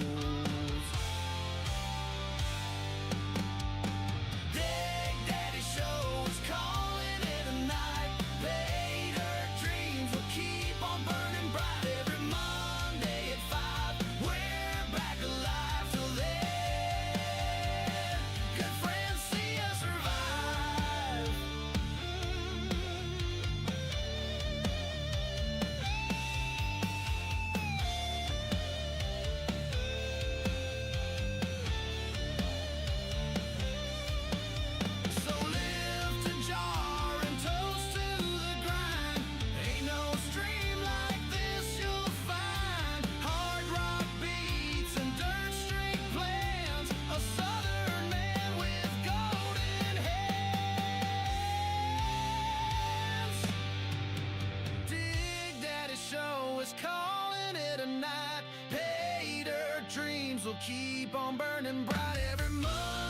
Dig Daddy Show is calling it a night. Pay their dreams will keep on burning bright every Monday at 5. We're back alive till then. Good friends see us survive. So lift a jar and toast to the grind. Ain't no stream like this you'll find. Hard rock beats and dirt street plans. A southern man with golden hands. Dig Daddy Show is calling it a night. Pay their dreams will keep on burning bright every month.